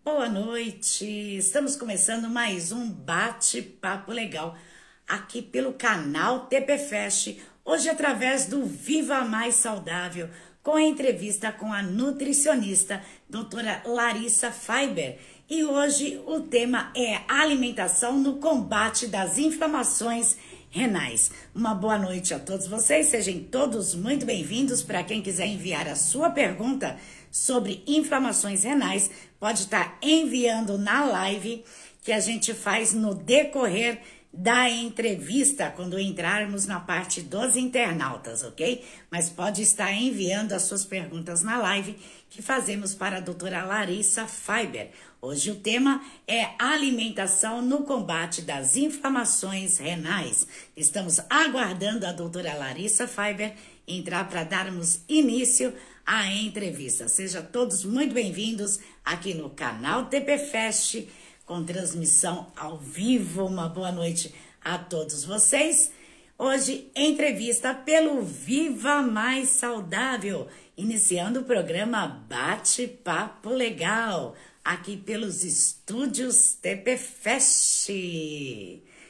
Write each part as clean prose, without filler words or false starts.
Boa noite! Estamos começando mais um bate-papo legal aqui pelo canal TP Fest, hoje através do Viva Mais Saudável, com a entrevista com a nutricionista doutora Larissa Faiber. E hoje o tema é alimentação no combate das inflamações renais. Uma boa noite a todos vocês, sejam todos muito bem-vindos. Para quem quiser enviar a sua pergunta sobre inflamações renais, pode estar enviando na live que a gente faz no decorrer da entrevista, quando entrarmos na parte dos internautas, ok? Mas pode estar enviando as suas perguntas na live que fazemos para a doutora Larissa Faiber. Hoje o tema é alimentação no combate das inflamações renais. Estamos aguardando a doutora Larissa Faiber entrar para darmos início à entrevista. Sejam todos muito bem-vindos aqui no canal TP Fest, com transmissão ao vivo. Uma boa noite a todos vocês. Hoje, entrevista pelo Viva Mais Saudável, iniciando o programa Bate-Papo Legal, aqui pelos estúdios TP Fest.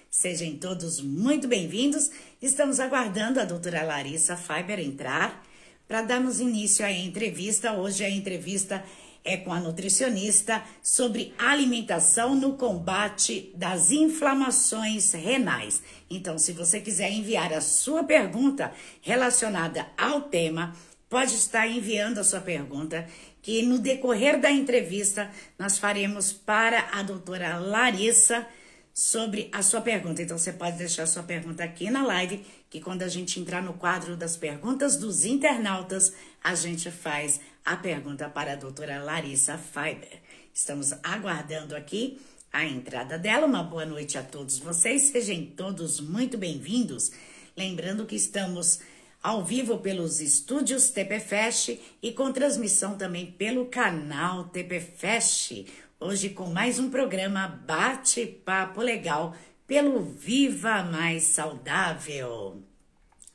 Sejam todos muito bem-vindos. Estamos aguardando a doutora Larissa Faiber entrar para darmos início à entrevista. Hoje a entrevista é com a nutricionista sobre alimentação no combate das inflamações renais. Então, se você quiser enviar a sua pergunta relacionada ao tema, pode estar enviando a sua pergunta, que no decorrer da entrevista nós faremos para a doutora Larissa sobre a sua pergunta. Então, você pode deixar a sua pergunta aqui na live, que quando a gente entrar no quadro das perguntas dos internautas, a gente faz a pergunta para a doutora Larissa Faiber. Estamos aguardando aqui a entrada dela. Uma boa noite a todos vocês, sejam todos muito bem-vindos. Lembrando que estamos ao vivo pelos estúdios TP Fest e com transmissão também pelo canal TP Fest. Hoje com mais um programa Bate-Papo Legal pelo Viva Mais Saudável.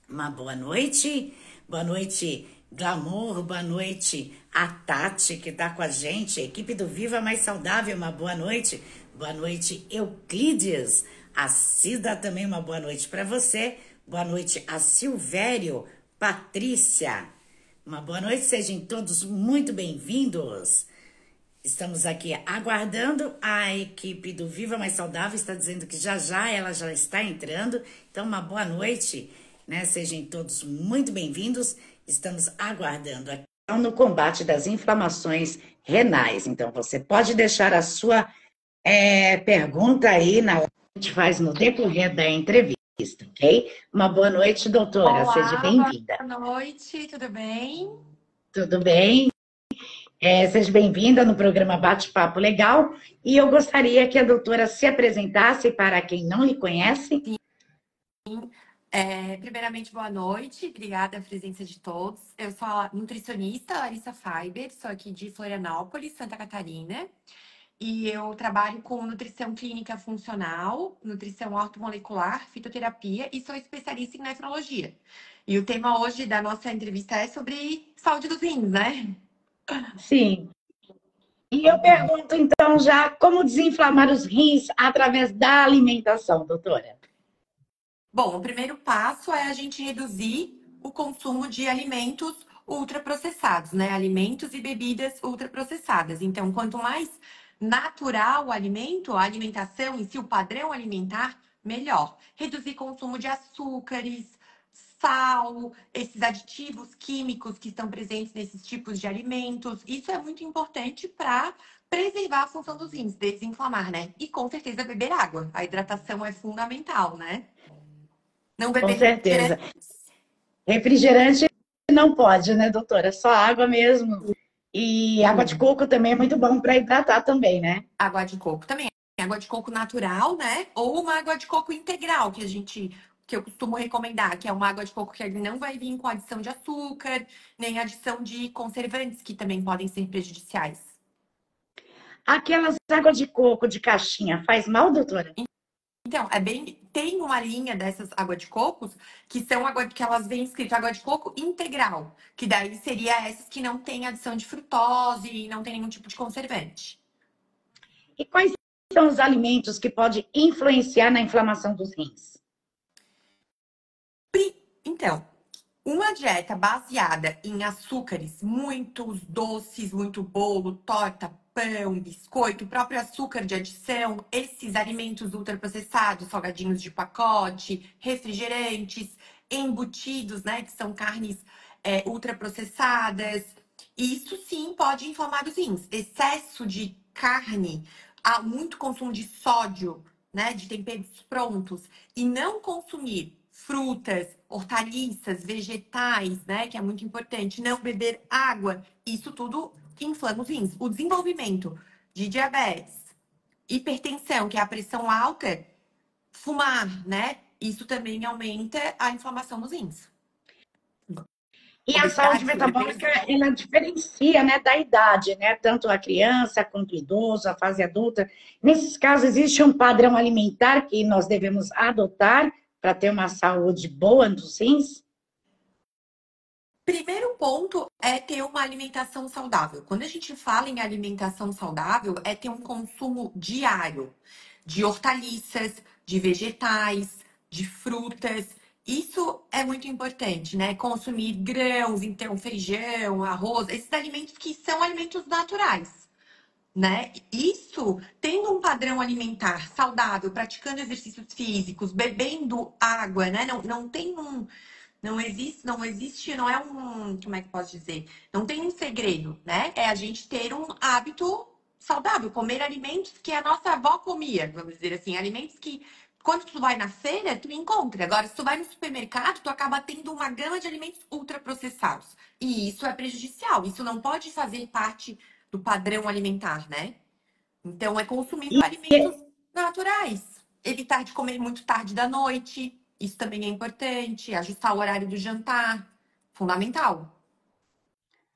Uma boa noite Glamour, boa noite a Tati que está com a gente, a equipe do Viva Mais Saudável, uma boa noite Euclides, a Cida também, uma boa noite para você, boa noite a Silvério, Patrícia, uma boa noite, sejam todos muito bem-vindos. Estamos aqui aguardando, a equipe do Viva Mais Saudável está dizendo que já ela já está entrando, então uma boa noite, né? Sejam todos muito bem-vindos, estamos aguardando aqui no combate das inflamações renais. Então você pode deixar a sua pergunta aí, a gente faz no decorrer da entrevista, ok? Uma boa noite, doutora, Olá, seja bem-vinda. boa noite, tudo bem? Tudo bem? Seja bem-vinda no programa Bate-Papo Legal, e eu gostaria que a doutora se apresentasse para quem não lhe conhece. Sim. Primeiramente, boa noite, obrigada pela presença de todos. Eu sou a nutricionista Larissa Faiber, sou aqui de Florianópolis, Santa Catarina, e eu trabalho com nutrição clínica funcional, nutrição ortomolecular, fitoterapia e sou especialista em nefrologia. E o tema hoje da nossa entrevista é sobre saúde dos rins, né? Sim. E eu pergunto, então, já como desinflamar os rins através da alimentação, doutora? Bom, o primeiro passo é a gente reduzir o consumo de alimentos ultraprocessados, né? Alimentos e bebidas ultraprocessadas. Então, quanto mais natural o alimento, a alimentação em si, o padrão alimentar, melhor. Reduzir consumo de açúcares, sal, esses aditivos químicos que estão presentes nesses tipos de alimentos. Isso é muito importante para preservar a função dos rins, desinflamar, né? E com certeza beber água. A hidratação é fundamental, né? Não Com beber certeza. refrigerante. Refrigerante não pode, né, doutora? Só água mesmo. E água de coco também é muito bom para hidratar também, né? Água de coco também. Água de coco natural, né? Ou uma água de coco integral, que eu costumo recomendar, que é uma água de coco que não vai vir com adição de açúcar, nem adição de conservantes, que também podem ser prejudiciais. Aquelas águas de coco de caixinha faz mal, doutora? Então, tem uma linha dessas água de cocos que elas vêm escrito água de coco integral, que daí seria essas que não tem adição de frutose e não tem nenhum tipo de conservante. E quais são os alimentos que podem influenciar na inflamação dos rins? Então, uma dieta baseada em açúcares, muitos doces, muito bolo, torta, pão, biscoito, o próprio açúcar de adição, esses alimentos ultraprocessados, salgadinhos de pacote, refrigerantes, embutidos, né, que são carnes ultraprocessadas. Isso sim pode inflamar os rins. Excesso de carne, há muito consumo de sódio, né, de temperos prontos, e não consumir frutas, hortaliças, vegetais, né, que é muito importante, não beber água, isso tudo inflama os rins. O desenvolvimento de diabetes, hipertensão, que é a pressão alta, fumar, né, isso também aumenta a inflamação dos rins. E a saúde Obesidade, metabólica, sobrepeso. ela diferencia, né, da idade, né? Tanto a criança quanto o idoso, a fase adulta. Nesses casos, existe um padrão alimentar que nós devemos adotar para ter uma saúde boa dos rins? Primeiro ponto é ter uma alimentação saudável. Quando a gente fala em alimentação saudável, é ter um consumo diário de hortaliças, de vegetais, de frutas. Isso é muito importante, né? Consumir grãos, então feijão, arroz, esses alimentos que são alimentos naturais, né? Isso, tendo um padrão alimentar saudável, praticando exercícios físicos, bebendo água, né? Não tem um não existe, não é um, como é que eu posso dizer? Não tem um segredo, né? É a gente ter um hábito saudável, comer alimentos que a nossa avó comia, vamos dizer assim, alimentos que quando tu vai na feira, tu encontra. Agora, se tu vai no supermercado, tu acaba tendo uma gama de alimentos ultraprocessados. E isso é prejudicial. Isso não pode fazer parte do padrão alimentar, né? Então, é consumindo alimentos naturais. Evitar de comer muito tarde da noite. Isso também é importante. Ajustar o horário do jantar. Fundamental.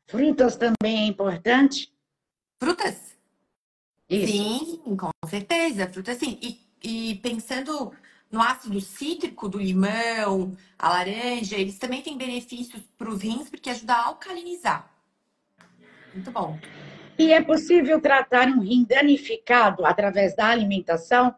Frutas também é importante? Frutas? Isso. Sim, com certeza. Frutas sim. E pensando no ácido cítrico do limão, a laranja, eles também têm benefícios para os rins, porque ajuda a alcalinizar. Muito bom. E é possível tratar um rim danificado através da alimentação?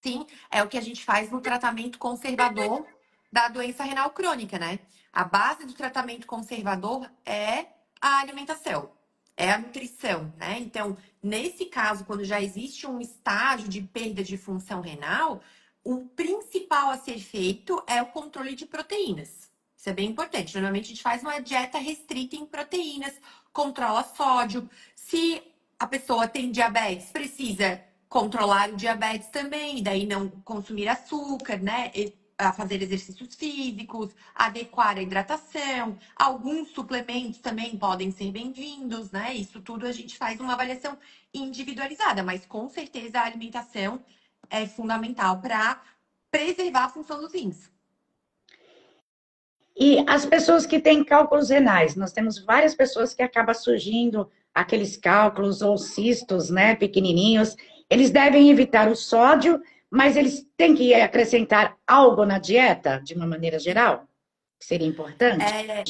Sim, é o que a gente faz no tratamento conservador da doença renal crônica, né? A base do tratamento conservador é a alimentação, é a nutrição, né? Então, nesse caso, quando já existe um estágio de perda de função renal, o principal a ser feito é o controle de proteínas. Isso é bem importante. Normalmente a gente faz uma dieta restrita em proteínas, controla sódio. Se a pessoa tem diabetes, precisa controlar o diabetes também, e daí não consumir açúcar, né? A fazer exercícios físicos, adequar a hidratação. Alguns suplementos também podem ser bem-vindos, né? Isso tudo a gente faz uma avaliação individualizada, mas com certeza a alimentação é fundamental para preservar a função dos rins. E as pessoas que têm cálculos renais, nós temos várias pessoas que acabam surgindo aqueles cálculos ou cistos, né, pequenininhos. Eles devem evitar o sódio, mas eles têm que acrescentar algo na dieta, de uma maneira geral, que seria importante. É,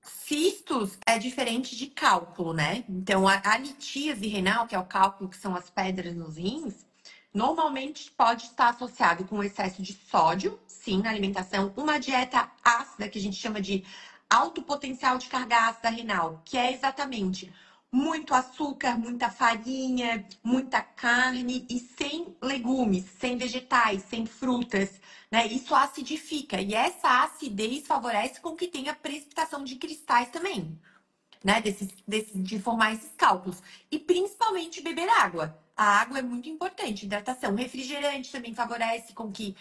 cistos é diferente de cálculo, né? Então, a litíase renal, que é o cálculo que são as pedras nos rins, normalmente pode estar associado com excesso de sódio, sim, na alimentação, uma dieta ácida, que a gente chama de alto potencial de carga ácida renal, que é exatamente muito açúcar, muita farinha, muita carne e sem legumes, sem vegetais, sem frutas, né? Isso acidifica e essa acidez favorece com que tenha precipitação de cristais também, né? De formar esses cálculos. E principalmente beber água. A água é muito importante, hidratação. Refrigerante também favorece com que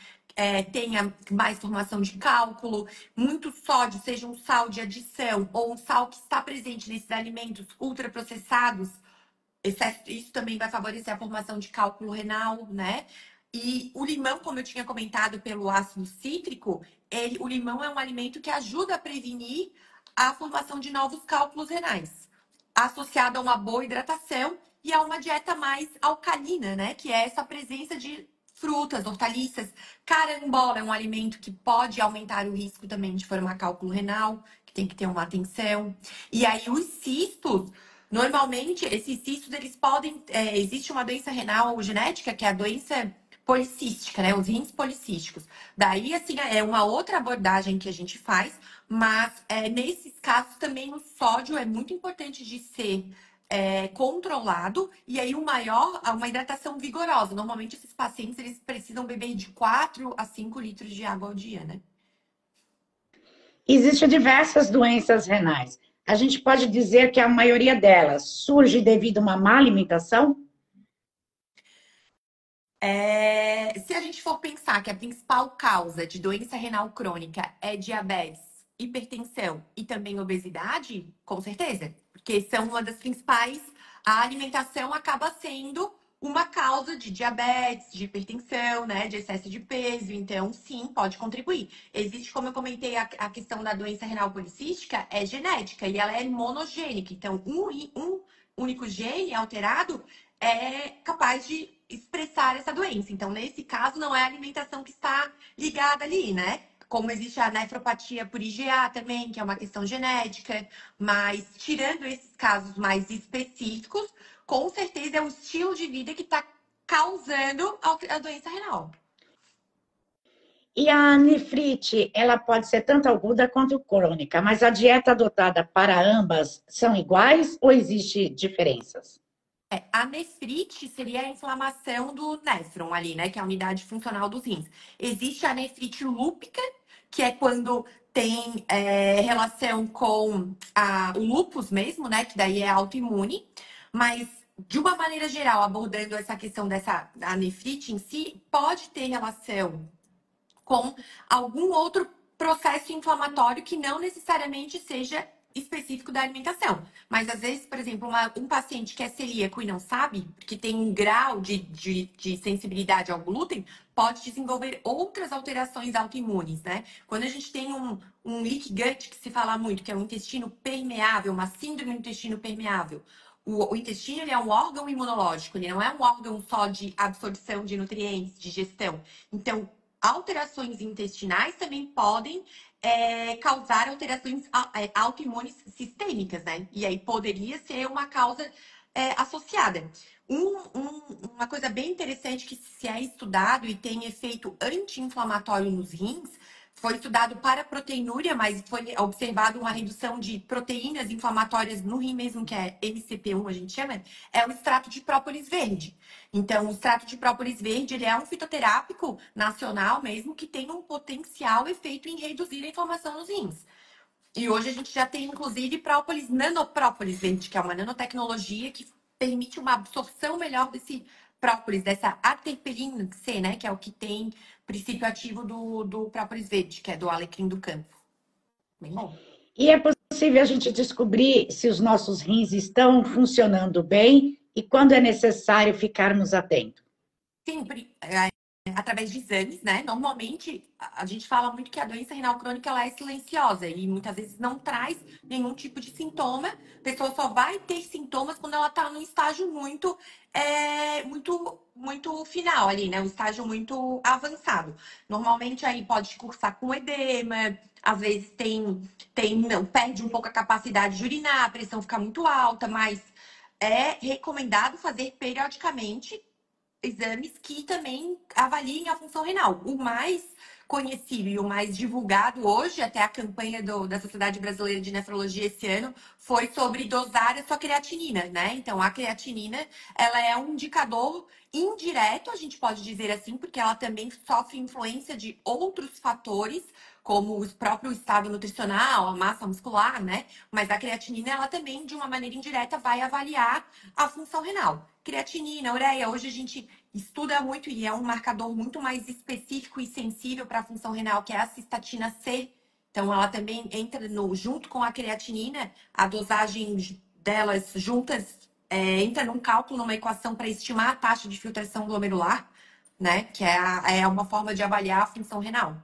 tenha mais formação de cálculo. Muito sódio, seja um sal de adição ou um sal que está presente nesses alimentos ultraprocessados, isso também vai favorecer a formação de cálculo renal, né? E o limão, como eu tinha comentado pelo ácido cítrico, o limão é um alimento que ajuda a prevenir a formação de novos cálculos renais, associado a uma boa hidratação e a uma dieta mais alcalina, né? Que é essa presença de frutas, hortaliças. Carambola é um alimento que pode aumentar o risco também de formar cálculo renal, que tem que ter uma atenção. E aí, os cistos Normalmente, esses cistos, eles podem... existe uma doença renal genética, que é a doença policística, né? Os rins policísticos. Daí, assim, é uma outra abordagem que a gente faz, mas nesses casos também o sódio é muito importante de ser controlado, e aí uma hidratação vigorosa. Normalmente, esses pacientes, eles precisam beber de 4 a 5 litros de água ao dia, né? Existem diversas doenças renais. A gente pode dizer que a maioria delas surge devido a uma má alimentação? Se a gente for pensar que a principal causa de doença renal crônica é diabetes, hipertensão e também obesidade, com certeza, porque são uma das principais, a alimentação acaba sendo uma causa de diabetes, de hipertensão, né, de excesso de peso, então sim, pode contribuir. Existe, como eu comentei, a questão da doença renal policística é genética e ela é monogênica, então um único gene alterado é capaz de expressar essa doença. Então, nesse caso, não é a alimentação que está ligada ali, né? Como existe a nefropatia por IgA também, que é uma questão genética, mas tirando esses casos mais específicos, com certeza é o estilo de vida que está causando a doença renal. E a nefrite, ela pode ser tanto aguda quanto crônica, mas a dieta adotada para ambas são iguais ou existe diferenças? A nefrite seria a inflamação do néfron ali, né? Que é a unidade funcional dos rins. Existe a nefrite lúpica, que é quando tem relação com o lúpus mesmo, né? Que daí é autoimune. Mas, de uma maneira geral, abordando essa questão da nefrite em si, pode ter relação com algum outro processo inflamatório que não necessariamente seja específico da alimentação. Mas às vezes, por exemplo, um paciente que é celíaco e não sabe, que tem um grau de sensibilidade ao glúten, pode desenvolver outras alterações autoimunes, né? Quando a gente tem um leaky gut, que se fala muito, que é um intestino permeável, uma síndrome do intestino permeável, o intestino ele é um órgão imunológico, ele não é um órgão só de absorção de nutrientes, de gestão. Então, alterações intestinais também podem causar alterações autoimunes sistêmicas, né? E aí poderia ser uma causa associada. Uma coisa bem interessante que se é estudado e tem efeito anti-inflamatório nos rins, foi estudado para proteinúria, mas foi observado uma redução de proteínas inflamatórias no rim mesmo, que é MCP1, a gente chama, é o extrato de própolis verde. Então, o extrato de própolis verde, ele é um fitoterápico nacional mesmo, que tem um potencial efeito em reduzir a inflamação nos rins. E hoje a gente já tem, inclusive, própolis, nanoprópolis verde, que é uma nanotecnologia que permite uma absorção melhor desse própolis, dessa aterpelina C, né? Que é o que tem princípio ativo do própolis verde, que é do alecrim do campo. Bem bom. E é possível a gente descobrir se os nossos rins estão funcionando bem e quando é necessário ficarmos atentos. Sempre através de exames, né? Normalmente, a gente fala muito que a doença renal crônica ela é silenciosa e muitas vezes não traz nenhum tipo de sintoma. A pessoa só vai ter sintomas quando ela está num estágio muito final ali, né? Um estágio muito avançado. Normalmente aí pode cursar com edema, às vezes não, perde um pouco a capacidade de urinar, a pressão fica muito alta, mas é recomendado fazer periodicamente exames que também avaliem a função renal. O mais conhecido e o mais divulgado hoje, até a campanha da Sociedade Brasileira de Nefrologia esse ano, foi sobre dosar a sua creatinina, né? Então, a creatinina, ela é um indicador indireto, a gente pode dizer assim, porque ela também sofre influência de outros fatores, como o próprio estado nutricional, a massa muscular, né? Mas a creatinina, ela também, de uma maneira indireta, vai avaliar a função renal. Creatinina, ureia, hoje a gente estuda muito e é um marcador muito mais específico e sensível para a função renal, que é a cistatina C. Então, ela também entra junto com a creatinina, a dosagem delas juntas entra num cálculo, numa equação para estimar a taxa de filtração glomerular, né? Que é uma forma de avaliar a função renal.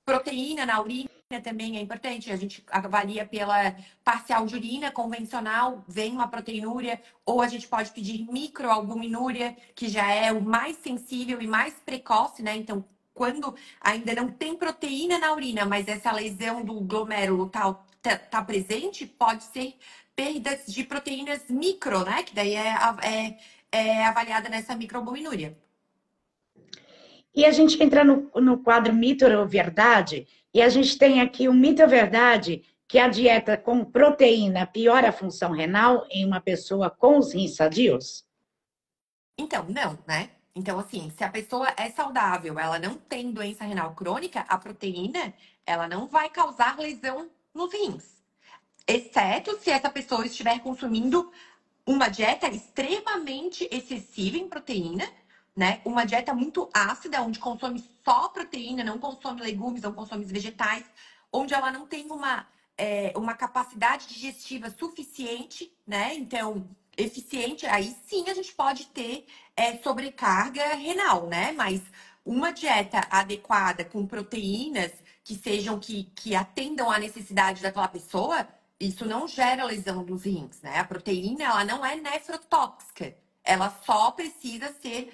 Proteína na urina também é importante. A gente avalia pela parcial de urina convencional, vem uma proteinúria, ou a gente pode pedir microalbuminúria, que já é o mais sensível e mais precoce, né? Então, quando ainda não tem proteína na urina, mas essa lesão do glomérulo tá presente, pode ser perdas de proteínas micro, né? Que daí é avaliada nessa microalbuminúria. E a gente entra no quadro mito ou verdade, e a gente tem aqui o mito ou verdade, que a dieta com proteína piora a função renal em uma pessoa com os rins sadios? Então, não, né? Então, assim, se a pessoa é saudável, ela não tem doença renal crônica, a proteína, ela não vai causar lesão nos rins. Exceto se essa pessoa estiver consumindo uma dieta extremamente excessiva em proteína, né? Uma dieta muito ácida, onde consome só proteína, não consome legumes, não consome vegetais, onde ela não tem uma capacidade digestiva suficiente, né? Então, eficiente, aí sim a gente pode ter sobrecarga renal, né? Mas uma dieta adequada com proteínas que sejam que atendam à necessidade daquela pessoa, isso não gera lesão dos rins, né? A proteína, ela não é nefrotóxica. Ela só precisa ser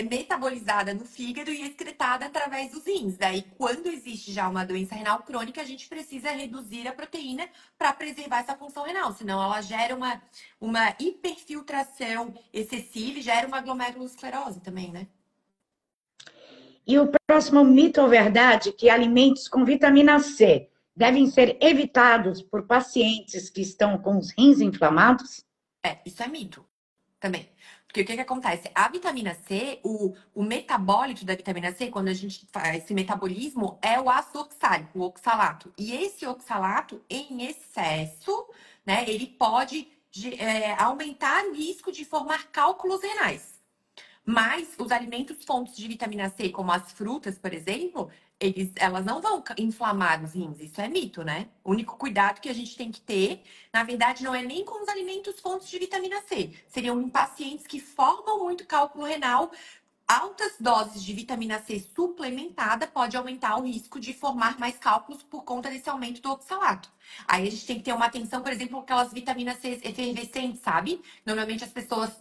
metabolizada no fígado e excretada através dos rins. Daí, quando existe já uma doença renal crônica, a gente precisa reduzir a proteína para preservar essa função renal. Senão, ela gera uma hiperfiltração excessiva e gera uma glomerulosclerose também, né? E o próximo mito ou verdade, que alimentos com vitamina C devem ser evitados por pacientes que estão com os rins inflamados? Isso é mito também. Porque o que acontece? A vitamina C, o metabólito da vitamina C, quando a gente faz esse metabolismo, é o ácido oxálico, o oxalato. E esse oxalato, em excesso, né, ele pode aumentar o risco de formar cálculos renais. Mas os alimentos fontes de vitamina C, como as frutas, por exemplo, elas não vão inflamar os rins. Isso é mito, né? O único cuidado que a gente tem que ter, na verdade, não é nem com os alimentos fontes de vitamina C. Seriam em pacientes que formam muito cálculo renal. Altas doses de vitamina C suplementada pode aumentar o risco de formar mais cálculos por conta desse aumento do oxalato. Aí a gente tem que ter uma atenção, por exemplo, com aquelas vitaminas C efervescentes, sabe? Normalmente as pessoas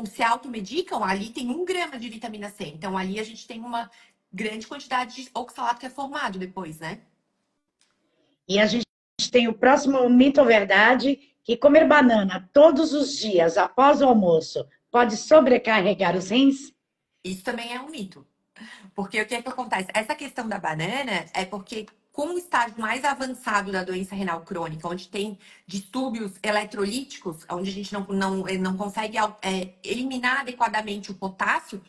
se automedicam, ali tem 1 grama de vitamina C. Então ali a gente tem uma grande quantidade de oxalato que é formado depois, né? E a gente tem o próximo mito ou verdade, que comer banana todos os dias após o almoço pode sobrecarregar os rins? Isso também é um mito. Porque o que é que acontece? Essa questão da banana é porque com o estágio mais avançado da doença renal crônica, onde tem distúrbios eletrolíticos, onde a gente não consegue eliminar adequadamente o potássio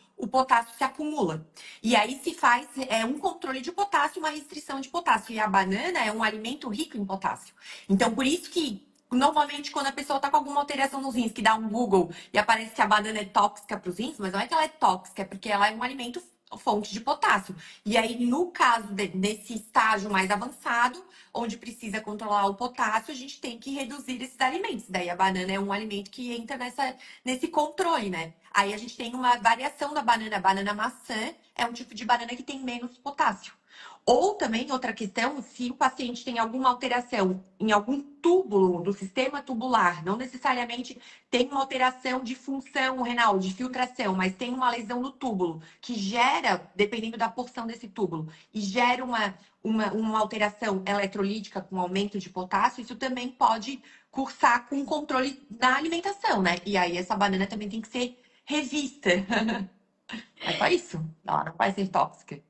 se acumula. E aí se faz um controle de potássio, uma restrição de potássio. E a banana é um alimento rico em potássio. Então, por isso que normalmente, quando a pessoa tá com alguma alteração nos rins, que dá um Google e aparece que a banana é tóxica para os rins, mas não é que ela é tóxica, é porque ela é um alimento fonte de potássio. E aí, no caso desse estágio mais avançado, onde precisa controlar o potássio, a gente tem que reduzir esses alimentos. Daí a banana é um alimento que entra nesse controle, né? Aí a gente tem uma variação da banana. A banana maçã é um tipo de banana que tem menos potássio. Ou também, outra questão, se o paciente tem alguma alteração em algum túbulo do sistema tubular, não necessariamente tem uma alteração de função renal, de filtração, mas tem uma lesão no túbulo, que gera, dependendo da porção desse túbulo, e gera uma alteração eletrolítica com aumento de potássio, isso também pode cursar com controle na alimentação, né? E aí essa banana também tem que ser revista. É só isso. Ela não vai ser tóxica.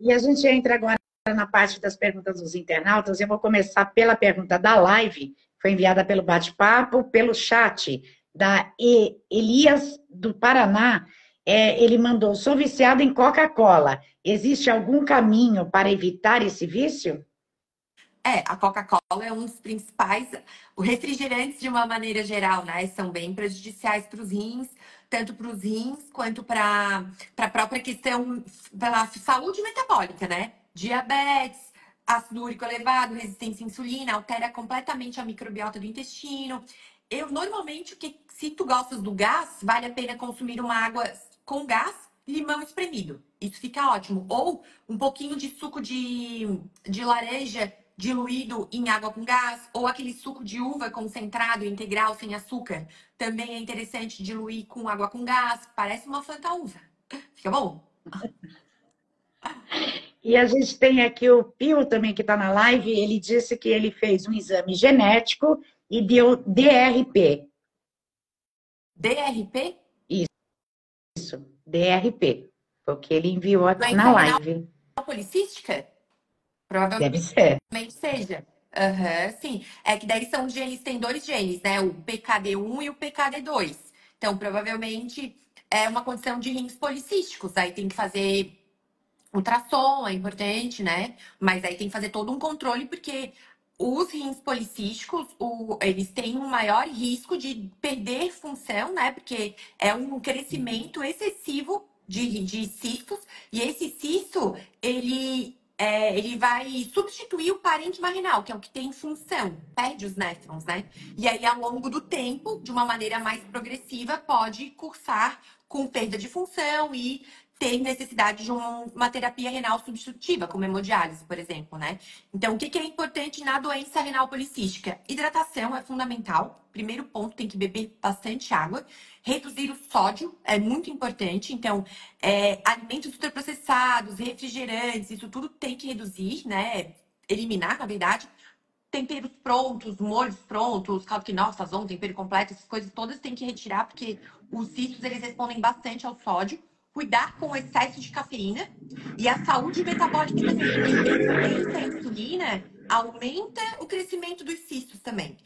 E a gente entra agora na parte das perguntas dos internautas. Eu vou começar pela pergunta da live, foi enviada pelo bate-papo, pelo chat da Elias do Paraná. Ele mandou: sou viciado em Coca-Cola. Existe algum caminho para evitar esse vício? A Coca-Cola é um dos principais. Os refrigerantes, de uma maneira geral, né, são bem prejudiciais para os rins, tanto para os rins quanto para a própria questão da saúde metabólica, né? Diabetes, ácido úrico elevado, resistência à insulina, altera completamente a microbiota do intestino. Eu normalmente, se tu gostas do gás, vale a pena consumir uma água com gás, limão espremido. Isso fica ótimo. Ou um pouquinho de suco de laranja diluído em água com gás, ou aquele suco de uva concentrado, integral, sem açúcar. Também é interessante diluir com água com gás. Parece uma Fanta uva. Fica bom? E a gente tem aqui o Pio também, que está na live. Ele disse que ele fez um exame genético e deu DRP. DRP? Isso, DRP. Foi o que ele enviou aqui Doença na renal live. policística? Provavelmente Deve ser. seja. Aham, sim. É que daí são genes, tem dois genes, né? O PKD1 e o PKD2. Então, provavelmente é uma condição de rins policísticos. Aí tem que fazer ultrassom, é importante, né? Mas aí tem que fazer todo um controle, porque os rins policísticos, eles têm um maior risco de perder função, né? Porque é um crescimento excessivo de cistos, e esse cisto, ele vai substituir o parênquima renal, que é o que tem função, perde os néfrons, né? E aí, ao longo do tempo, de uma maneira mais progressiva, pode cursar com perda de função e ter necessidade de uma terapia renal substitutiva, como hemodiálise, por exemplo, né? Então, o que é importante na doença renal policística? Hidratação é fundamental. Primeiro ponto, tem que beber bastante água. Reduzir o sódio é muito importante. Então, alimentos ultraprocessados, refrigerantes, isso tudo tem que reduzir, né? Eliminar, na verdade. Temperos prontos, molhos prontos, caldo quinoa, sazon, tempero completo, essas coisas todas tem que retirar, porque os cistos, eles respondem bastante ao sódio. Cuidar com o excesso de cafeína e a saúde metabólica também, porque resistência à insulina aumenta o crescimento dos cistos também.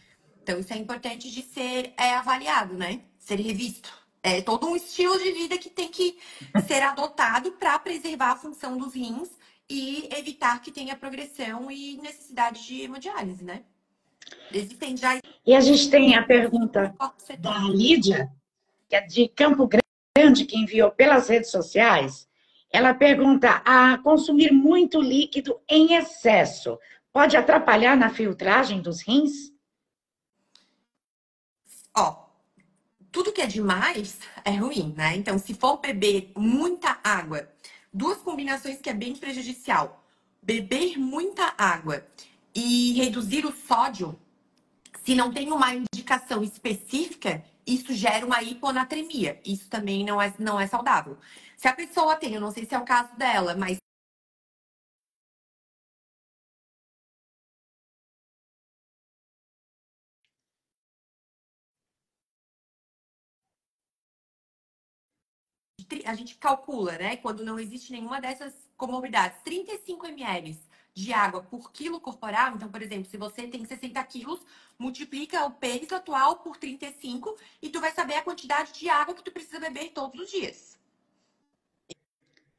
Então, isso é importante de ser avaliado, né? Ser revisto. É todo um estilo de vida que tem que ser adotado para preservar a função dos rins e evitar que tenha progressão e necessidade de hemodiálise, né? Existem já E a gente tem a no pergunta corpo da cetônico. Lídia, que é de Campo Grande, que enviou pelas redes sociais. Ela pergunta: a consumir muito líquido em excesso pode atrapalhar na filtragem dos rins? Ó, tudo que é demais é ruim, né? Então, se for beber muita água, duas combinações que é bem prejudicial. Beber muita água e reduzir o sódio, se não tem uma indicação específica, isso gera uma hiponatremia. Isso também não é saudável. Se a pessoa tem, eu não sei se é o caso dela, mas a gente calcula, né? Quando não existe nenhuma dessas comorbidades, 35 ml de água por quilo corporal. Então, por exemplo, se você tem 60 quilos, multiplica o peso atual por 35 e tu vai saber a quantidade de água que tu precisa beber todos os dias.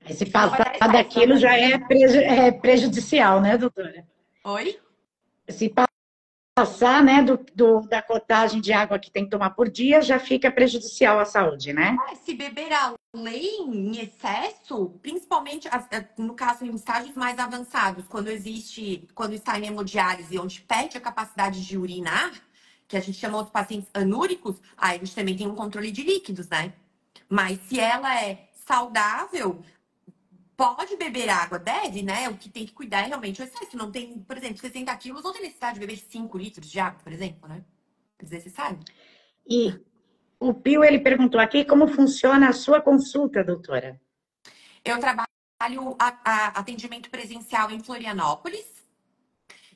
Aí, se Isso não vai passar dar excesso, daquilo, já obviamente. é prejudicial, né, doutora? Oi? Se passar, né, da cotagem de água que tem que tomar por dia, já fica prejudicial à saúde, né? Se beber além, em excesso, principalmente no caso em estágios mais avançados, quando está em hemodiálise, onde perde a capacidade de urinar, que a gente chama os pacientes anúricos, aí a gente também tem um controle de líquidos, né? Mas se ela é saudável, pode beber água, deve, né? O que tem que cuidar é realmente o excesso. Não tem, por exemplo, 60 quilos, não tem necessidade de beber 5 litros de água, por exemplo, né? É desnecessário. E o Pio, ele perguntou aqui como funciona a sua consulta, doutora. Eu trabalho atendimento presencial em Florianópolis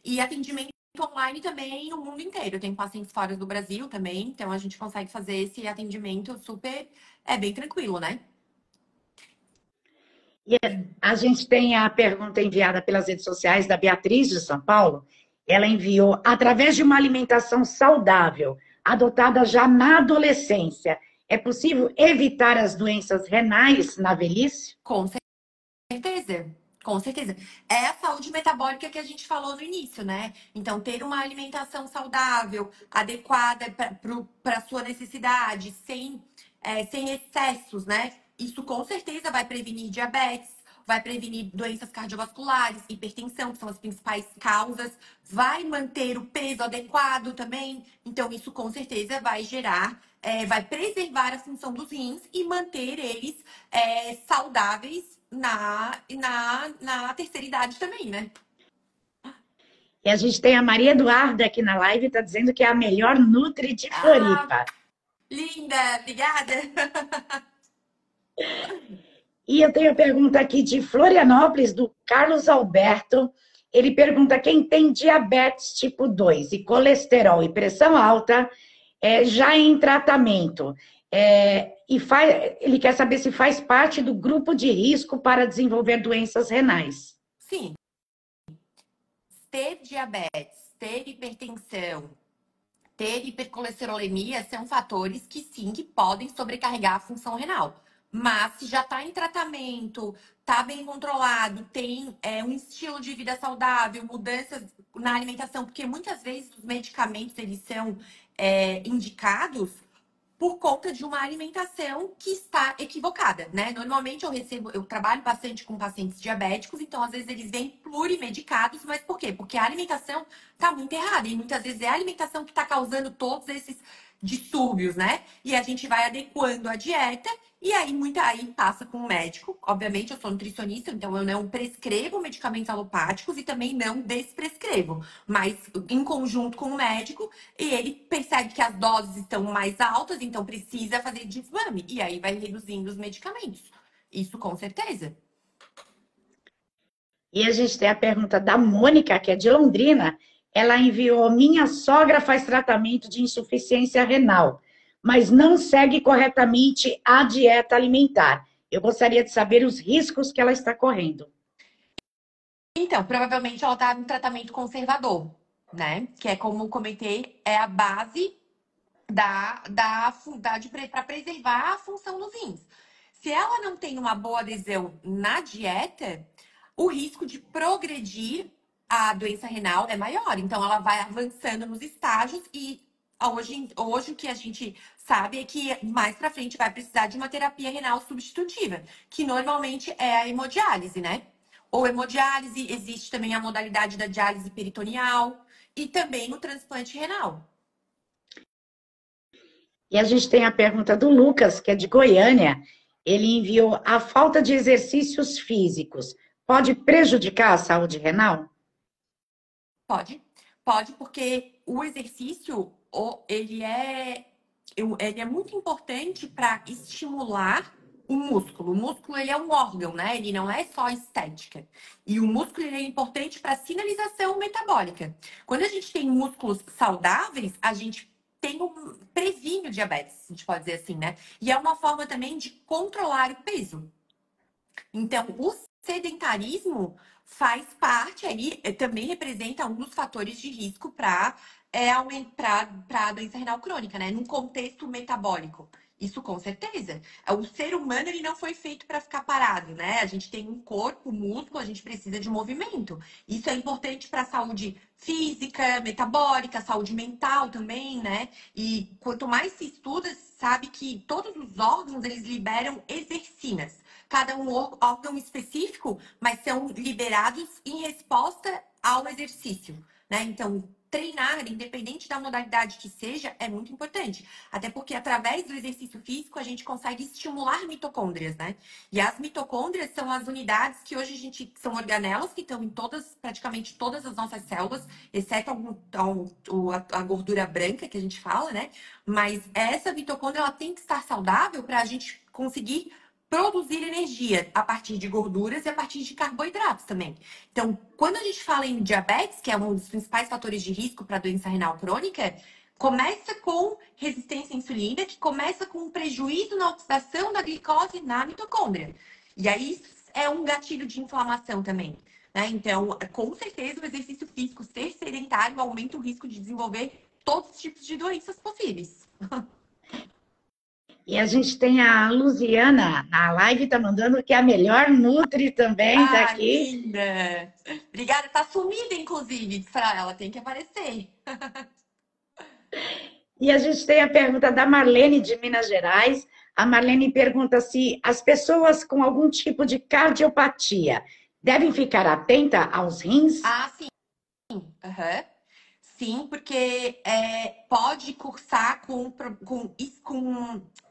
e atendimento online também no mundo inteiro. Eu tenho pacientes fora do Brasil também, então a gente consegue fazer esse atendimento super, bem tranquilo, né? E a gente tem a pergunta enviada pelas redes sociais da Beatriz de São Paulo. Ela enviou: através de uma alimentação saudável, adotada já na adolescência, é possível evitar as doenças renais na velhice? Com certeza. Com certeza. É a saúde metabólica que a gente falou no início, né? Então, ter uma alimentação saudável, adequada para a sua necessidade, sem excessos, né? Isso com certeza vai prevenir diabetes, vai prevenir doenças cardiovasculares, hipertensão, que são as principais causas, vai manter o peso adequado também. Então, isso com certeza vai vai preservar a função dos rins e manter eles saudáveis na terceira idade também, né? E a gente tem a Maria Eduarda aqui na live, está dizendo que é a melhor Nutri de Ah, Floripa. linda, obrigada. E eu tenho a pergunta aqui de Florianópolis, do Carlos Alberto. Ele pergunta: quem tem diabetes tipo 2 e colesterol e pressão alta, já em tratamento, ele quer saber se faz parte do grupo de risco para desenvolver doenças renais. Sim, ter diabetes, ter hipertensão, ter hipercolesterolemia são fatores que sim, que podem sobrecarregar a função renal. Mas se já está em tratamento, está bem controlado, tem um estilo de vida saudável, mudanças na alimentação, porque muitas vezes os medicamentos eles são indicados por conta de uma alimentação que está equivocada, né? Normalmente eu trabalho bastante com pacientes diabéticos, então às vezes eles vêm plurimedicados, mas por quê? Porque a alimentação está muito errada e muitas vezes é a alimentação que está causando todos esses distúrbios, né? E a gente vai adequando a dieta e aí passa com o médico. Obviamente, eu sou nutricionista, então eu não prescrevo medicamentos alopáticos e também não desprescrevo, mas em conjunto com o médico, e ele percebe que as doses estão mais altas, então precisa fazer desmame. E aí vai reduzindo os medicamentos. Isso com certeza. E a gente tem a pergunta da Mônica, que é de Londrina. Ela enviou: minha sogra faz tratamento de insuficiência renal, mas não segue corretamente a dieta alimentar. Eu gostaria de saber os riscos que ela está correndo. Então, provavelmente ela está no tratamento conservador, né? Que é como comentei, é a base para preservar a função dos rins. Se ela não tem uma boa adesão na dieta, o risco de progredir a doença renal é maior. Então, ela vai avançando nos estágios e hoje o que a gente sabe é que mais para frente vai precisar de uma terapia renal substitutiva, que normalmente é a hemodiálise, né? Ou hemodiálise, existe também a modalidade da diálise peritoneal e também o transplante renal. E a gente tem a pergunta do Lucas, que é de Goiânia. Ele enviou: a falta de exercícios físicos pode prejudicar a saúde renal? Pode, porque o exercício, ele é muito importante para estimular o músculo. O músculo, ele é um órgão, né? Ele não é só estética. E o músculo, ele é importante para sinalização metabólica. Quando a gente tem músculos saudáveis, a gente previne o diabetes, a gente pode dizer assim, né? E é uma forma também de controlar o peso. Então, o sedentarismo faz parte aí, também representa um dos fatores de risco para aumentar a doença renal crônica, né? Num contexto metabólico. Isso com certeza. O ser humano ele não foi feito para ficar parado, né? A gente tem um corpo, músculo, a gente precisa de movimento. Isso é importante para a saúde física, metabólica, saúde mental também, né? E quanto mais se estuda, sabe que todos os órgãos eles liberam exercinas cada um órgão específico, mas são liberados em resposta ao exercício, né? Então, treinar, independente da modalidade que seja, é muito importante. Até porque, através do exercício físico, a gente consegue estimular mitocôndrias, né? E as mitocôndrias são as unidades que hoje são organelas que estão em praticamente todas as nossas células, exceto a gordura branca que a gente fala, né? Mas essa mitocôndria, ela tem que estar saudável para a gente conseguir produzir energia a partir de gorduras e a partir de carboidratos também. Então, quando a gente fala em diabetes, que é um dos principais fatores de risco para a doença renal crônica, começa com resistência à insulina, que começa com um prejuízo na oxidação da glicose na mitocôndria. E aí é um gatilho de inflamação também. Né? Então, com certeza, o exercício físico ser sedentário aumenta o risco de desenvolver todos os tipos de doenças possíveis. E a gente tem a Luziana na live, tá mandando que a melhor Nutri também tá aqui. Linda! Obrigada, tá sumida, inclusive, para ela, tem que aparecer. E a gente tem a pergunta da Marlene, de Minas Gerais. A Marlene pergunta se as pessoas com algum tipo de cardiopatia devem ficar atenta aos rins? Ah, sim. Uhum. Sim, porque pode cursar com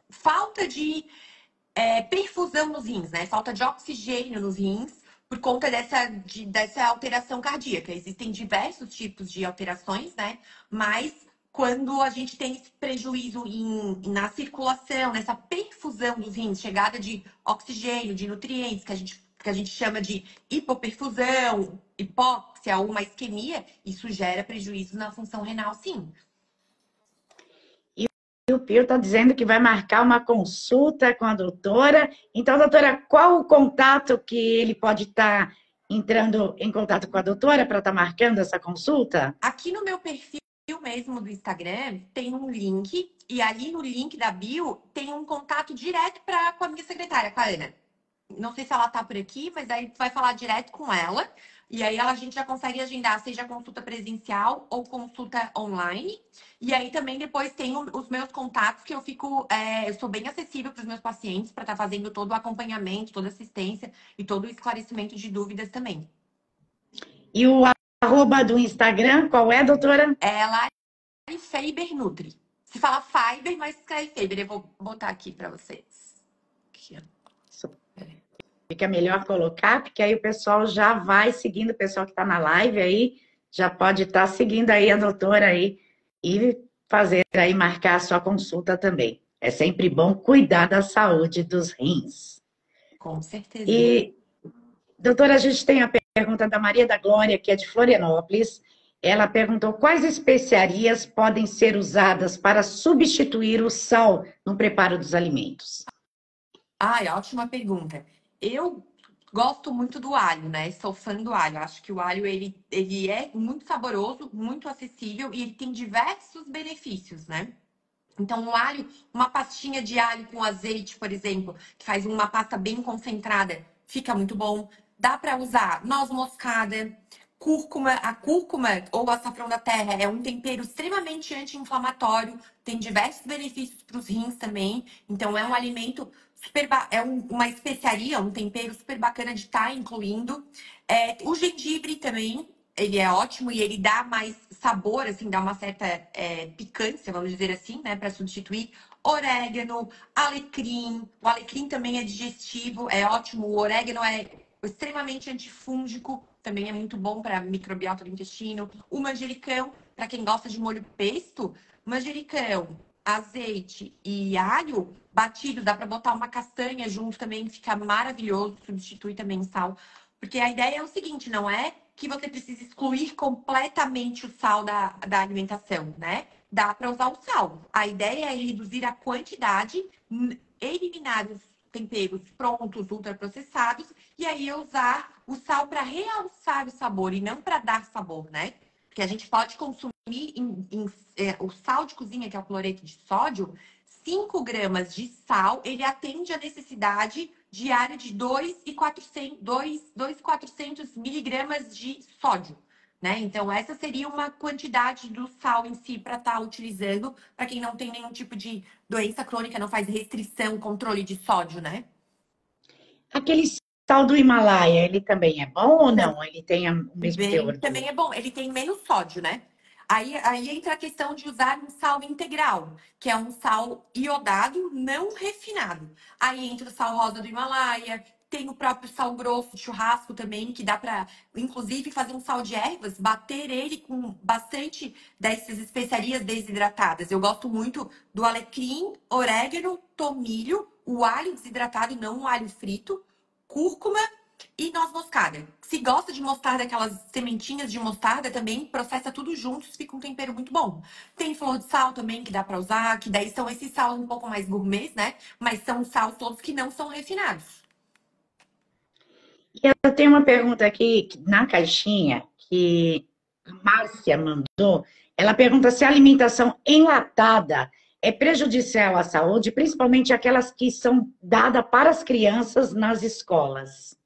falta de perfusão nos rins, né? Falta de oxigênio nos rins por conta dessa alteração cardíaca. Existem diversos tipos de alterações, né? Mas quando a gente tem esse prejuízo na circulação, nessa perfusão dos rins, chegada de oxigênio, de nutrientes, que a gente chama de hipoperfusão, hipóxia ou uma isquemia, isso gera prejuízo na função renal, sim. E o Pio está dizendo que vai marcar uma consulta com a doutora. Então, doutora, qual o contato que ele pode estar entrando em contato com a doutora para estar marcando essa consulta? Aqui no meu perfil mesmo do Instagram tem um link, e ali no link da bio tem um contato direto com a minha secretária, com a Ana. Não sei se ela tá por aqui, mas aí tu vai falar direto com ela. E aí a gente já consegue agendar, seja consulta presencial ou consulta online. E aí também depois tem os meus contatos, que eu sou bem acessível para os meus pacientes, para estar fazendo todo o acompanhamento, toda a assistência e todo o esclarecimento de dúvidas também. E o arroba do Instagram, qual é, doutora? É Lari Faber Nutri. Se fala Fiber, mas escreve Faber. Eu vou botar aqui para vocês. Aqui, ó. Fica melhor colocar, porque aí o pessoal já vai seguindo, o pessoal que está na live aí, já pode estar seguindo aí a doutora aí e fazer aí, marcar a sua consulta também. É sempre bom cuidar da saúde dos rins. Com certeza. E, doutora, a gente tem a pergunta da Maria da Glória, que é de Florianópolis. Ela perguntou quais especiarias podem ser usadas para substituir o sal no preparo dos alimentos. Ai, ótima pergunta. Eu gosto muito do alho, né? Sou fã do alho. Acho que o alho, ele é muito saboroso, muito acessível e ele tem diversos benefícios, né? Então, o alho, uma pastinha de alho com azeite, por exemplo, que faz uma pasta bem concentrada, fica muito bom. Dá para usar noz moscada, cúrcuma. A cúrcuma ou açafrão da terra é um tempero extremamente anti-inflamatório, tem diversos benefícios para os rins também. Então, é um alimento uma especiaria, um tempero super bacana de estar incluindo. O gengibre também, ele é ótimo e ele dá mais sabor, assim, dá uma certa picância, vamos dizer assim, né, para substituir. Orégano, alecrim. O alecrim também é digestivo, é ótimo. O orégano é extremamente antifúngico, também é muito bom para microbiota do intestino. O manjericão, para quem gosta de molho pesto, manjericão, azeite e alho batido, dá para botar uma castanha junto também, fica maravilhoso, substitui também sal. Porque a ideia é o seguinte, não é que você precisa excluir completamente o sal da alimentação, né? Dá para usar o sal. A ideia é reduzir a quantidade, eliminar os temperos prontos, ultraprocessados, e aí usar o sal para realçar o sabor e não para dar sabor, né? Porque a gente pode consumir o sal de cozinha, que é o cloreto de sódio, 5 gramas de sal, ele atende a necessidade diária de 2,400 miligramas de sódio, né? Então, essa seria uma quantidade do sal em si para estar utilizando, para quem não tem nenhum tipo de doença crônica, não faz restrição, controle de sódio, né? Aquele sal do Himalaia, ele também é bom ou não? Ele tem o mesmo teor? Também é bom, ele tem menos sódio, né? Aí entra a questão de usar um sal integral, que é um sal iodado não refinado. Aí entra o sal rosa do Himalaia, tem o próprio sal grosso de churrasco também, que dá para, inclusive, fazer um sal de ervas, bater ele com bastante dessas especiarias desidratadas. Eu gosto muito do alecrim, orégano, tomilho, o alho desidratado, não o alho frito, cúrcuma e noz moscada. Se gosta de mostarda, aquelas sementinhas de mostarda também, processa tudo juntos, fica um tempero muito bom. Tem flor de sal também que dá para usar, que daí são esses sal um pouco mais gourmets, né? Mas são sal todos que não são refinados. E eu tenho uma pergunta aqui na caixinha que a Márcia mandou. Ela pergunta se a alimentação enlatada é prejudicial à saúde, principalmente aquelas que são dadas para as crianças nas escolas.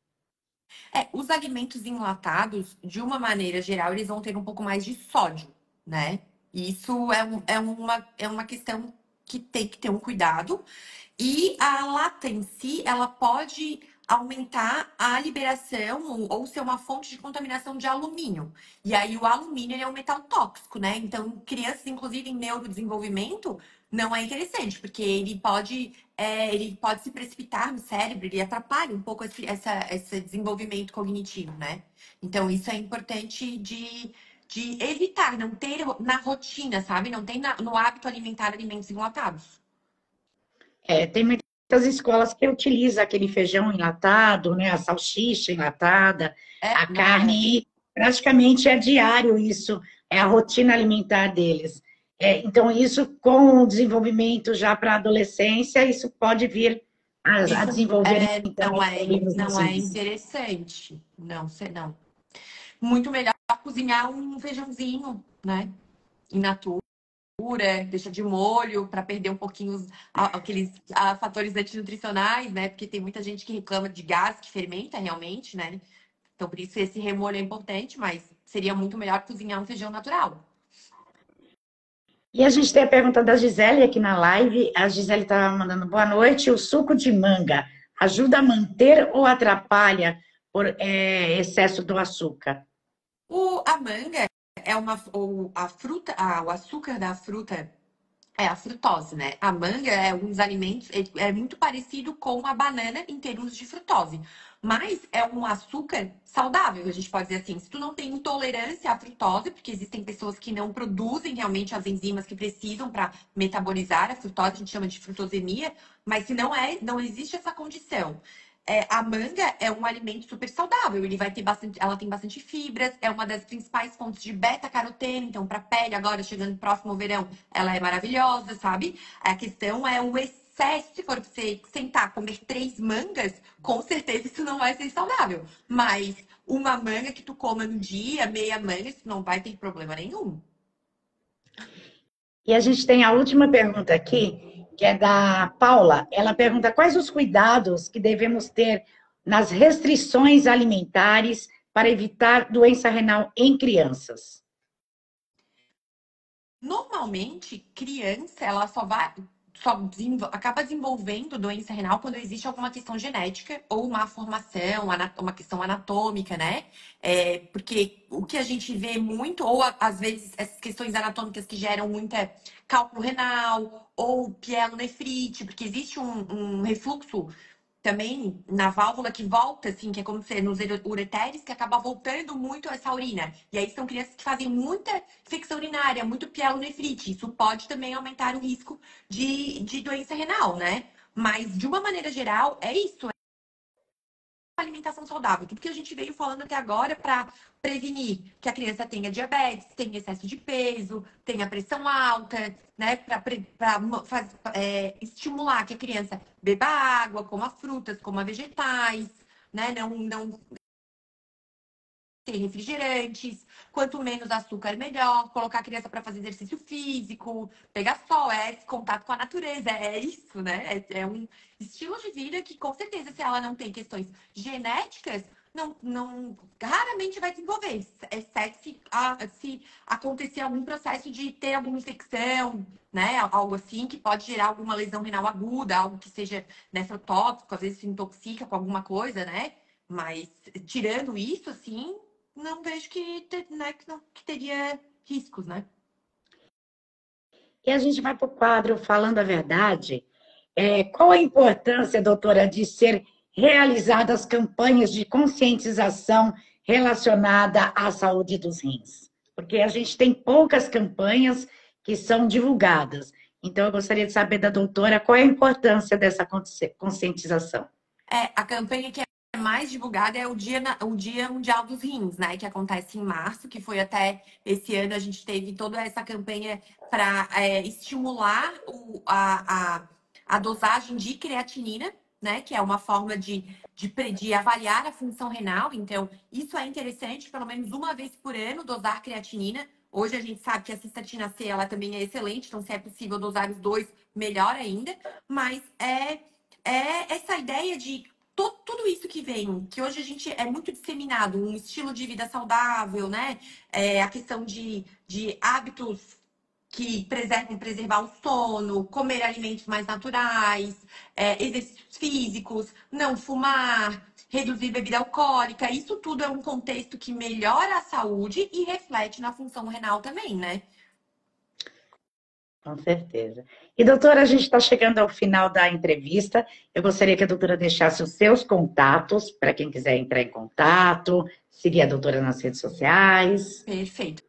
Os alimentos enlatados, de uma maneira geral, eles vão ter um pouco mais de sódio, né? E isso é uma questão que tem que ter um cuidado. E a lata em si, ela pode aumentar a liberação ou ser uma fonte de contaminação de alumínio. E aí o alumínio ele é um metal tóxico, né? Então, crianças, inclusive em neurodesenvolvimento, não é interessante, porque ele pode se precipitar no cérebro, ele atrapalha um pouco esse desenvolvimento cognitivo, né? Então, isso é importante de evitar, não ter na rotina, sabe? Não tem no hábito alimentar alimentos enlatados. Tem muitas escolas que utilizam aquele feijão enlatado, né? A salsicha enlatada, É, a não é. carne, e praticamente é diário isso, é a rotina alimentar deles. Então, isso com o desenvolvimento já para a adolescência, isso pode vir a Isso desenvolver, então, problemas não nos é rins. interessante. Não, sei não. Muito melhor cozinhar um feijãozinho, né? In natura, deixa de molho para perder um pouquinho aqueles fatores antinutricionais, né? Porque tem muita gente que reclama de gás que fermenta realmente, né? Então, por isso esse remolho é importante, mas seria muito melhor cozinhar um feijão natural. E a gente tem a pergunta da Gisele aqui na live. A Gisele está mandando boa noite. O suco de manga ajuda a manter ou atrapalha por excesso do açúcar? A manga é a fruta, o açúcar da fruta é a frutose, né? A manga é um dos alimentos, é muito parecido com a banana em termos de frutose. Mas é um açúcar saudável, a gente pode dizer assim. Se tu não tem intolerância à frutose, porque existem pessoas que não produzem realmente as enzimas que precisam para metabolizar a frutose, a gente chama de frutosemia, mas se não é, não existe essa condição. A manga é um alimento super saudável, ele vai ter bastante, ela tem bastante fibras, é uma das principais fontes de beta-caroteno, então para pele agora chegando próximo ao verão, ela é maravilhosa, sabe? A questão é o excesso, se for você sentar comer 3 mangas, com certeza isso não vai ser saudável. Mas uma manga que tu coma no dia, meia manga, isso não vai ter problema nenhum. E a gente tem a última pergunta aqui, que é da Paula. Ela pergunta quais os cuidados que devemos ter nas restrições alimentares para evitar doença renal em crianças. Normalmente, criança, ela acaba desenvolvendo doença renal quando existe alguma questão genética ou uma formação, uma questão anatômica, né? Porque o que a gente vê muito, ou às vezes essas questões anatômicas que geram muita cálculo renal ou pielonefrite, porque existe um refluxo também na válvula que volta, assim, que é como se nos ureteres, que acaba voltando muito essa urina. E aí são crianças que fazem muita infecção urinária, muito pielonefrite. Isso pode também aumentar o risco de doença renal, né? Mas, de uma maneira geral, é isso. Alimentação saudável, tudo que a gente veio falando até agora para prevenir que a criança tenha diabetes, tenha excesso de peso, tenha pressão alta, né? Para estimular que a criança beba água, coma frutas, coma vegetais, né? Não ter refrigerantes, quanto menos açúcar, melhor. Colocar a criança para fazer exercício físico, pegar sol, esse contato com a natureza, é isso, né? É um estilo de vida que, com certeza, se ela não tem questões genéticas, raramente vai desenvolver, exceto se acontecer algum processo de ter alguma infecção, né? Algo assim que pode gerar alguma lesão renal aguda, algo que seja nefrotóxico, às vezes se intoxica com alguma coisa, né? Mas tirando isso, assim, não vejo né, que teria riscos, né? E a gente vai para o quadro Falando a Verdade. Qual a importância, doutora, de ser realizadas campanhas de conscientização relacionada à saúde dos rins? Porque a gente tem poucas campanhas que são divulgadas. Então, eu gostaria de saber da doutora qual é a importância dessa conscientização. A campanha que é mais divulgada é o Dia Mundial dos Rins, né? Que acontece em março, que foi até esse ano a gente teve toda essa campanha para estimular a dosagem de creatinina, né? Que é uma forma de avaliar a função renal. Então, isso é interessante, pelo menos uma vez por ano, dosar creatinina. Hoje a gente sabe que a cistatina C ela também é excelente, então se é possível dosar os dois, melhor ainda. Mas essa ideia de tudo isso que vem, que hoje a gente é muito disseminado, um estilo de vida saudável, né? A questão de hábitos que preservar o sono, comer alimentos mais naturais, exercícios físicos, não fumar, reduzir bebida alcoólica. Isso tudo é um contexto que melhora a saúde e reflete na função renal também, né? Com certeza. E, doutora, a gente está chegando ao final da entrevista. Eu gostaria que a doutora deixasse os seus contatos para quem quiser entrar em contato, seguir a doutora nas redes sociais. Perfeito.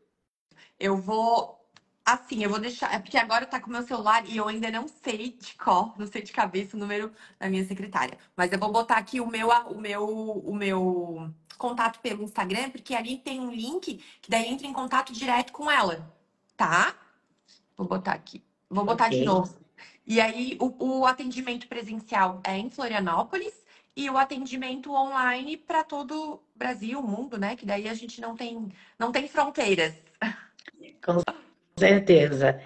Eu vou. Assim, eu vou deixar. É porque agora tá com o meu celular e eu ainda não sei de cor, não sei de cabeça o número da minha secretária. Mas eu vou botar aqui o meu contato pelo Instagram, porque ali tem um link que daí entra em contato direto com ela, tá? Vou botar aqui. Vou botar de Ok. novo. E aí, o atendimento presencial é em Florianópolis e o atendimento online para todo o Brasil, o mundo, né? Que daí a gente não tem fronteiras. Com certeza.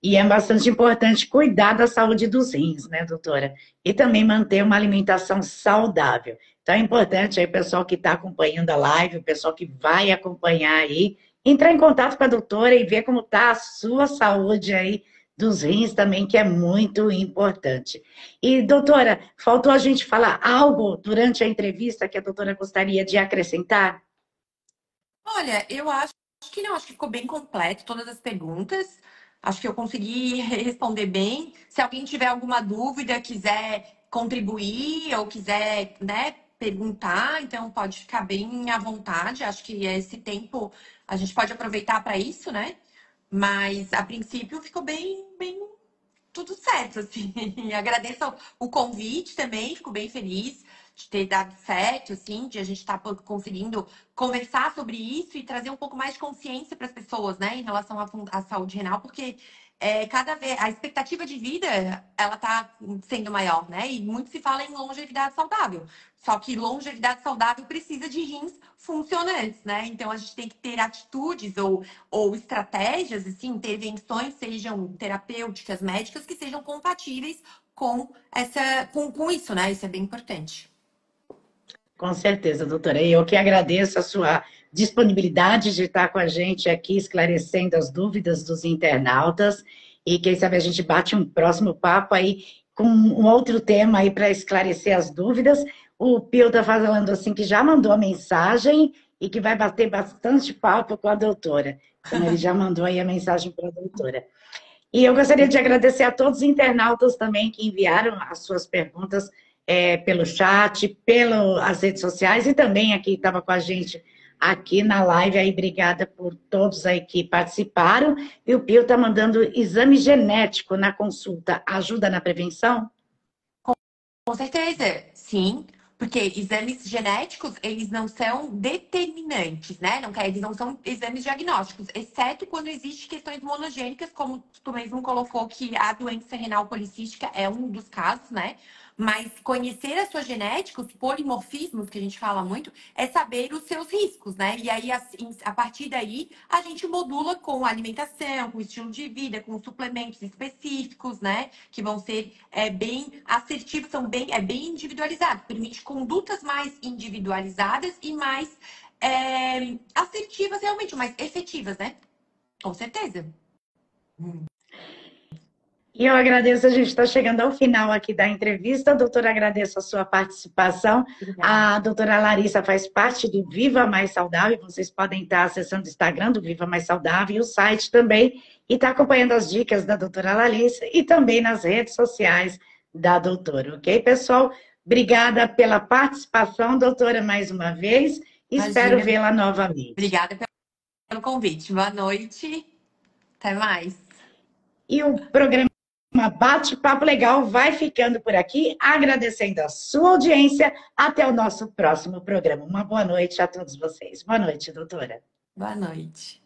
E é bastante importante cuidar da saúde dos rins, né, doutora? E também manter uma alimentação saudável. Então é importante aí o pessoal que está acompanhando a live, o pessoal que vai acompanhar aí, entrar em contato com a doutora e ver como está a sua saúde aí dos rins também, que é muito importante. E, doutora, faltou a gente falar algo durante a entrevista que a doutora gostaria de acrescentar? Olha, eu acho que não, acho que ficou bem completo todas as perguntas. Acho que eu consegui responder bem. Se alguém tiver alguma dúvida, quiser contribuir ou quiser, né, perguntar, então pode ficar bem à vontade. Acho que esse tempo a gente pode aproveitar para isso, né? Mas a princípio ficou bem tudo certo, assim. Agradeço o convite também, fico bem feliz de ter dado certo, assim, de a gente estar conseguindo conversar sobre isso e trazer um pouco mais de consciência para as pessoas, né, em relação à saúde renal, porque cada vez a expectativa de vida ela está sendo maior, né? E muito se fala em longevidade saudável. Só que longevidade saudável precisa de rins funcionantes, né? Então a gente tem que ter atitudes ou estratégias, assim, intervenções, sejam terapêuticas, médicas, que sejam compatíveis com isso, né? Isso é bem importante. Com certeza, doutora. E eu que agradeço a sua disponibilidade de estar com a gente aqui, esclarecendo as dúvidas dos internautas. E quem sabe a gente bate um próximo papo aí com um outro tema aí para esclarecer as dúvidas. O Pio está falando assim que já mandou a mensagem e que vai bater bastante papo com a doutora. Então, ele já mandou aí a mensagem para a doutora. E eu gostaria de agradecer a todos os internautas também que enviaram as suas perguntas pelo chat, pelas redes sociais e também aqui estava com a gente aqui na live. Aí, obrigada por todos aí que participaram. E o Pio está mandando exame genético na consulta. Ajuda na prevenção? Com certeza, sim, porque exames genéticos, eles não são determinantes, né? Eles não são exames diagnósticos, exceto quando existem questões monogênicas, como tu mesmo colocou que a doença renal policística é um dos casos, né? Mas conhecer a sua genética, os polimorfismos, que a gente fala muito, é saber os seus riscos, né? E aí, assim, a partir daí, a gente modula com alimentação, com estilo de vida, com suplementos específicos, né? Que vão ser bem assertivos, bem individualizados. Permite condutas mais individualizadas e mais assertivas, realmente, mais efetivas, né? Com certeza. E eu agradeço, a gente está chegando ao final aqui da entrevista. Doutora, agradeço a sua participação. Obrigada. A doutora Larissa faz parte do Viva Mais Saudável. Vocês podem estar acessando o Instagram do Viva Mais Saudável e o site também. E está acompanhando as dicas da doutora Larissa e também nas redes sociais da doutora. Ok, pessoal? Obrigada pela participação, doutora, mais uma vez. Espero Imagina. vê-la novamente. Obrigada pelo convite. Boa noite. Até mais. E o programa Bate-Papo Legal vai ficando por aqui, agradecendo a sua audiência. Até o nosso próximo programa. Uma boa noite a todos vocês. Boa noite, doutora. Boa noite.